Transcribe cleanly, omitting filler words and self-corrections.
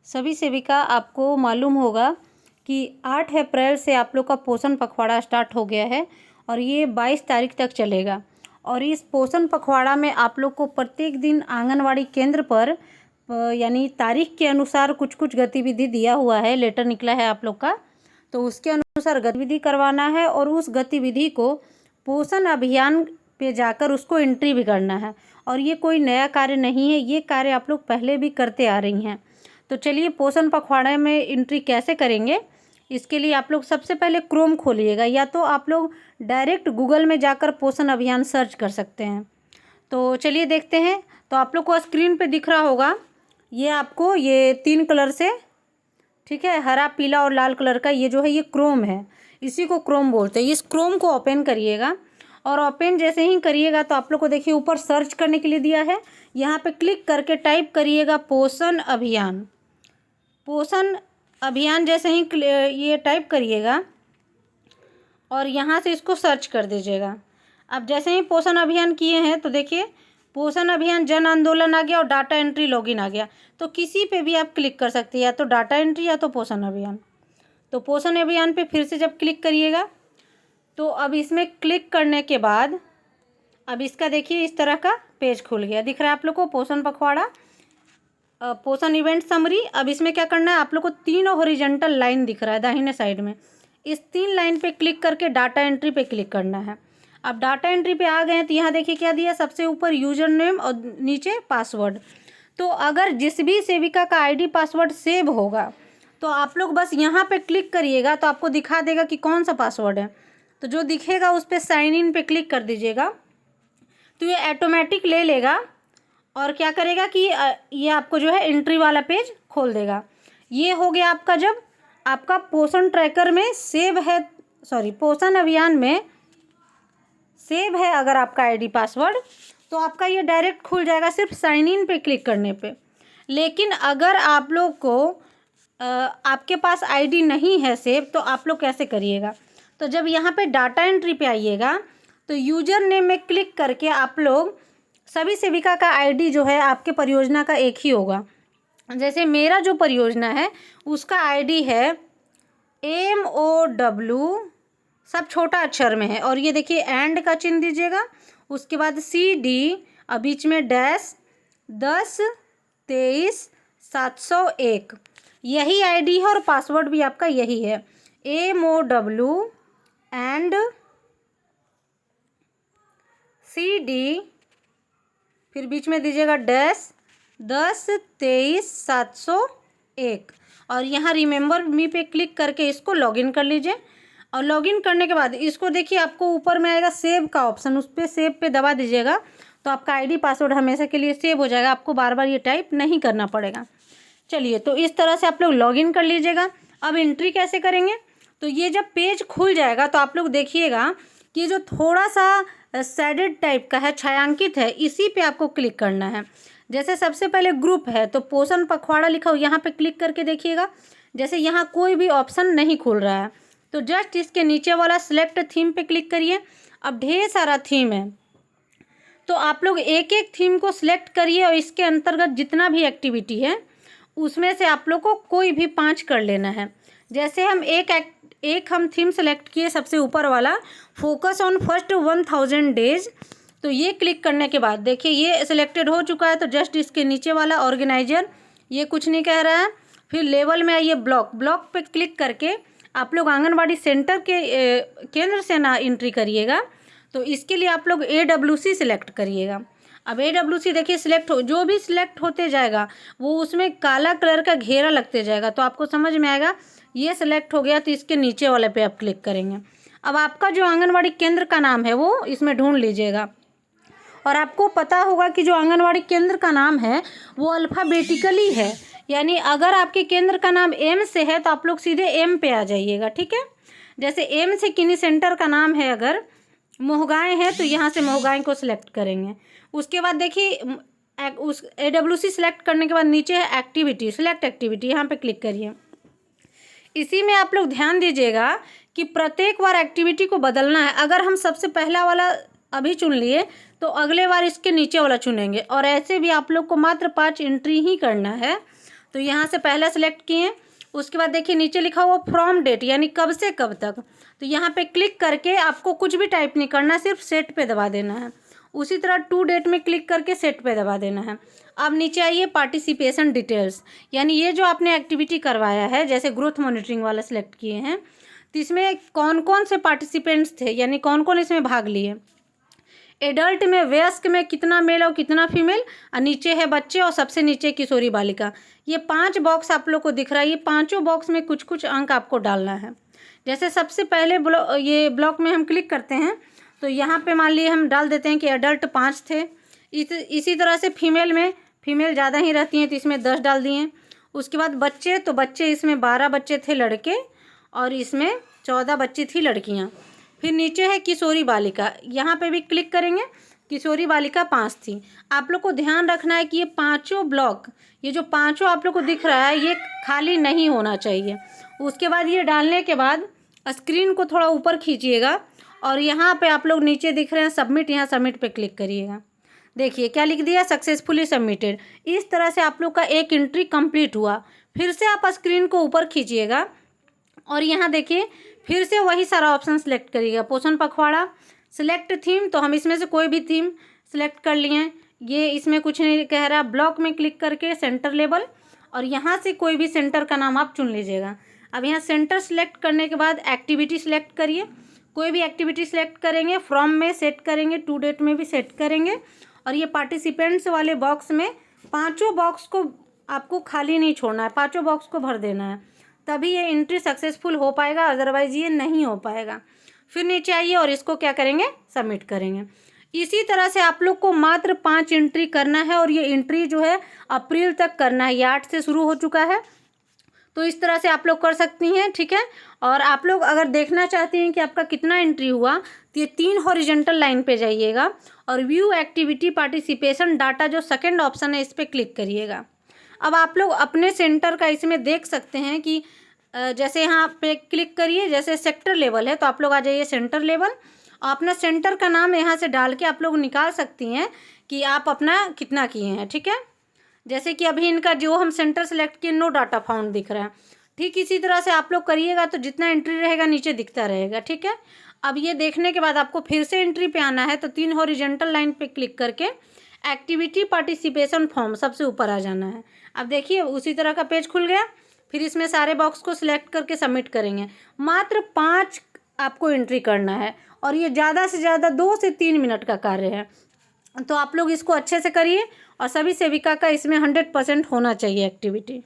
सभी सेविका आपको मालूम होगा कि 8 अप्रैल से आप लोग का पोषण पखवाड़ा स्टार्ट हो गया है और ये 22 तारीख तक चलेगा। और इस पोषण पखवाड़ा में आप लोग को प्रत्येक दिन आंगनवाड़ी केंद्र पर यानी तारीख के अनुसार कुछ कुछ गतिविधि दिया हुआ है, लेटर निकला है आप लोग का, तो उसके अनुसार गतिविधि करवाना है और उस गतिविधि को पोषण अभियान पे जाकर उसको एंट्री भी करना है। और ये कोई नया कार्य नहीं है, ये कार्य आप लोग पहले भी करते आ रही हैं। तो चलिए पोषण पखवाड़े में एंट्री कैसे करेंगे, इसके लिए आप लोग सबसे पहले क्रोम खोलिएगा, या तो आप लोग डायरेक्ट गूगल में जाकर पोषण अभियान सर्च कर सकते हैं। तो चलिए देखते हैं। तो आप लोग को स्क्रीन पे दिख रहा होगा, ये आपको ये 3 कलर से, ठीक है, हरा पीला और लाल कलर का, ये जो है ये क्रोम है, इसी को क्रोम बोलते हैं। इस क्रोम को ओपन करिएगा और ओपन जैसे ही करिएगा तो आप लोग को देखिए ऊपर सर्च करने के लिए दिया है, यहाँ पे क्लिक करके टाइप करिएगा पोषण अभियान। पोषण अभियान जैसे ही ये टाइप करिएगा और यहाँ से इसको सर्च कर दीजिएगा। अब जैसे ही पोषण अभियान किए हैं तो देखिए पोषण अभियान जन आंदोलन आ गया और डाटा एंट्री लॉगिन आ गया। तो किसी पे भी आप क्लिक कर सकते हैं, या तो डाटा एंट्री या तो पोषण अभियान। तो पोषण अभियान पे फिर से जब क्लिक करिएगा तो अब इसमें क्लिक करने के बाद अब इसका देखिए इस तरह का पेज खुल गया, दिख रहा है आप लोग को पोषण पखवाड़ा, पोषण इवेंट समरी। अब इसमें क्या करना है, आप लोग को 3 हॉरिजॉन्टल लाइन दिख रहा है दाहिने साइड में, इस 3 लाइन पे क्लिक करके डाटा एंट्री पे क्लिक करना है। अब डाटा एंट्री पे आ गए हैं तो यहाँ देखिए क्या दिया, सबसे ऊपर यूजर नेम और नीचे पासवर्ड। तो अगर जिस भी सेविका का आईडी पासवर्ड सेव होगा तो आप लोग बस यहाँ पे क्लिक करिएगा तो आपको दिखा देगा कि कौन सा पासवर्ड है। तो जो दिखेगा उस पर साइन इन पे क्लिक कर दीजिएगा, तो ये ऑटोमेटिक ले लेगा और क्या करेगा कि ये आपको जो है एंट्री वाला पेज खोल देगा। ये हो गया आपका, जब आपका पोषण ट्रैकर में सेव है, पोषण अभियान में सेव है अगर आपका आईडी पासवर्ड, तो आपका ये डायरेक्ट खुल जाएगा सिर्फ साइन इन पे क्लिक करने पे। लेकिन अगर आप लोग को आपके पास आईडी नहीं है सेव, तो आप लोग कैसे करिएगा, तो जब यहाँ पे डाटा एंट्री पे आइएगा तो यूजर नेम में क्लिक करके आप लोग सभी सेविका का आईडी जो है आपके परियोजना का एक ही होगा। जैसे मेरा जो परियोजना है उसका आईडी है MOW, सब छोटा अक्षर में है, और ये देखिए एंड का चिन्ह दीजिएगा, उसके बाद CD और बीच में डैश 10-23-701, यही आईडी है और पासवर्ड भी आपका यही है, MOW एंड CD, फिर बीच में दीजिएगा डैश 10-23-701, और यहाँ रिमेंबर मी पे क्लिक करके इसको लॉगिन कर लीजिए। और लॉगिन करने के बाद इसको देखिए आपको ऊपर में आएगा सेव का ऑप्शन, उस पर सेव पे दबा दीजिएगा तो आपका आईडी पासवर्ड हमेशा के लिए सेव हो जाएगा, आपको बार बार ये टाइप नहीं करना पड़ेगा। चलिए, तो इस तरह से आप लोग लॉगिन कर लीजिएगा। अब एंट्री कैसे करेंगे, तो ये जब पेज खुल जाएगा तो आप लोग देखिएगा कि जो थोड़ा सा शेडेड टाइप का है, छायांकित है, इसी पे आपको क्लिक करना है। जैसे सबसे पहले ग्रुप है तो पोषण पखवाड़ा लिखा हो, यहाँ पे क्लिक करके देखिएगा, जैसे यहाँ कोई भी ऑप्शन नहीं खुल रहा है तो जस्ट इसके नीचे वाला सिलेक्ट थीम पे क्लिक करिए। अब ढेर सारा थीम है तो आप लोग एक एक थीम को सिलेक्ट करिए और इसके अंतर्गत जितना भी एक्टिविटी है उसमें से आप लोग को कोई भी 5 कर लेना है। जैसे हम एक हम थीम सेलेक्ट किए, सबसे ऊपर वाला फोकस ऑन फर्स्ट 1000 डेज, तो ये क्लिक करने के बाद देखिए ये सिलेक्टेड हो चुका है। तो जस्ट इसके नीचे वाला ऑर्गेनाइजर, ये कुछ नहीं कह रहा है। फिर लेवल में आइए, ब्लॉक पे क्लिक करके आप लोग आंगनबाड़ी सेंटर के केंद्र से ना एंट्री करिएगा, तो इसके लिए आप लोग AWC सिलेक्ट करिएगा। अब AWC देखिए सिलेक्ट हो, जो भी सिलेक्ट होते जाएगा वो उसमें काला कलर का घेरा लगते जाएगा, तो आपको समझ में आएगा ये सिलेक्ट हो गया, तो इसके नीचे वाले पे आप क्लिक करेंगे। अब आपका जो आंगनबाड़ी केंद्र का नाम है वो इसमें ढूंढ लीजिएगा, और आपको पता होगा कि जो आंगनबाड़ी केंद्र का नाम है वो अल्फ़ाबेटिकली है, यानी अगर आपके केंद्र का नाम M से है तो आप लोग सीधे M पे आ जाइएगा, ठीक है। जैसे M से किन्हीं सेंटर का नाम है, अगर मोहगाएँ है तो यहाँ से मोहगाएँ को सिलेक्ट करेंगे। उसके बाद देखिए उस AWC सिलेक्ट करने के बाद नीचे है एक्टिविटी, सिलेक्ट एक्टिविटी, यहाँ पे क्लिक करिए। इसी में आप लोग ध्यान दीजिएगा कि प्रत्येक बार एक्टिविटी को बदलना है। अगर हम सबसे पहला वाला अभी चुन लिए तो अगले बार इसके नीचे वाला चुनेंगे, और ऐसे भी आप लोग को मात्र 5 एंट्री ही करना है। तो यहाँ से पहला सिलेक्ट किए। उसके बाद देखिए नीचे लिखा हुआ फ्रॉम डेट, यानी कब से कब तक। तो यहाँ पे क्लिक करके आपको कुछ भी टाइप नहीं करना, सिर्फ सेट पे दबा देना है। उसी तरह टू डेट में क्लिक करके सेट पे दबा देना है। अब नीचे आइए पार्टिसिपेशन डिटेल्स, यानी ये जो आपने एक्टिविटी करवाया है, जैसे ग्रोथ मॉनिटरिंग वाला सिलेक्ट किए हैं, तो इसमें कौन कौन से पार्टिसिपेंट्स थे, यानी कौन कौन इसमें भाग लिए। एडल्ट में, वयस्क में कितना मेल और कितना फीमेल, और नीचे है बच्चे और सबसे नीचे किशोरी बालिका। ये 5 बॉक्स आप लोग को दिख रहा है। ये पांचों बॉक्स में कुछ कुछ अंक आपको डालना है। जैसे सबसे पहले ये ब्लॉक में हम क्लिक करते हैं, तो यहाँ पे मान लिए हम डाल देते हैं कि एडल्ट 5 थे। इसी तरह से फीमेल में, फीमेल ज़्यादा ही रहती हैं तो इसमें 10 डाल दिए। उसके बाद बच्चे, तो बच्चे इसमें 12 बच्चे थे लड़के और इसमें 14 बच्ची थी लड़कियाँ। फिर नीचे है किशोरी बालिका, यहाँ पे भी क्लिक करेंगे। किशोरी बालिका 5 थी। आप लोग को ध्यान रखना है कि ये पांचों ब्लॉक, ये जो पांचों आप लोग को दिख रहा है, ये खाली नहीं होना चाहिए। उसके बाद ये डालने के बाद स्क्रीन को थोड़ा ऊपर खींचिएगा और यहाँ पे आप लोग नीचे दिख रहे हैं सबमिट, यहाँ सबमिट पे क्लिक करिएगा। देखिए क्या लिख दिया, सक्सेसफुली सबमिटेड। इस तरह से आप लोग का एक एंट्री कंप्लीट हुआ। फिर से आप स्क्रीन को ऊपर खींचिएगा और यहाँ देखिए फिर से वही सारा ऑप्शन सेलेक्ट करिएगा। पोषण पखवाड़ा, सिलेक्ट थीम, तो हम इसमें से कोई भी थीम सेलेक्ट कर लिए। ये इसमें कुछ नहीं कह रहा। ब्लॉक में क्लिक करके सेंटर लेबल, और यहाँ से कोई भी सेंटर का नाम आप चुन लीजिएगा। अब यहाँ सेंटर सेलेक्ट करने के बाद एक्टिविटी सेलेक्ट करिए। कोई भी एक्टिविटी सेलेक्ट करेंगे, फ्रॉम में सेट करेंगे, टू डेट में भी सेट करेंगे। और ये पार्टिसिपेंट्स वाले बॉक्स में पांचों बॉक्स को आपको खाली नहीं छोड़ना है, पांचों बॉक्स को भर देना है, तभी ये एंट्री सक्सेसफुल हो पाएगा, अदरवाइज ये नहीं हो पाएगा। फिर नीचे आइए और इसको क्या करेंगे, सबमिट करेंगे। इसी तरह से आप लोग को मात्र 5 एंट्री करना है और ये एंट्री जो है अप्रैल तक करना है। ये 8 से शुरू हो चुका है, तो इस तरह से आप लोग कर सकती हैं, ठीक है। और आप लोग अगर देखना चाहती हैं कि आपका कितना एंट्री हुआ, तो ये 3 हॉरिजॉन्टल लाइन पे जाइएगा और व्यू एक्टिविटी पार्टिसिपेशन डाटा, जो सेकंड ऑप्शन है, इस पर क्लिक करिएगा। अब आप लोग अपने सेंटर का इसमें देख सकते हैं कि जैसे यहाँ पे क्लिक करिए, जैसे सेक्टर लेवल है तो आप लोग आ जाइए सेंटर लेवल, और अपना सेंटर का नाम यहाँ से डाल के आप लोग निकाल सकती हैं कि आप अपना कितना किए हैं, ठीक है। जैसे कि अभी इनका जो हम सेंटर सेलेक्ट किए, नो डाटा फाउंड दिख रहा है। ठीक इसी तरह से आप लोग करिएगा तो जितना एंट्री रहेगा नीचे दिखता रहेगा, ठीक है। अब ये देखने के बाद आपको फिर से एंट्री पे आना है, तो 3 हॉरिजॉन्टल लाइन पे क्लिक करके एक्टिविटी पार्टिसिपेशन फॉर्म सबसे ऊपर आ जाना है। अब देखिए उसी तरह का पेज खुल गया। फिर इसमें सारे बॉक्स को सिलेक्ट करके सबमिट करेंगे। मात्र 5 आपको एंट्री करना है और ये ज़्यादा से ज़्यादा 2 से 3 मिनट का कार्य है। तो आप लोग इसको अच्छे से करिए और सभी सेविका का इसमें 100% होना चाहिए एक्टिविटी।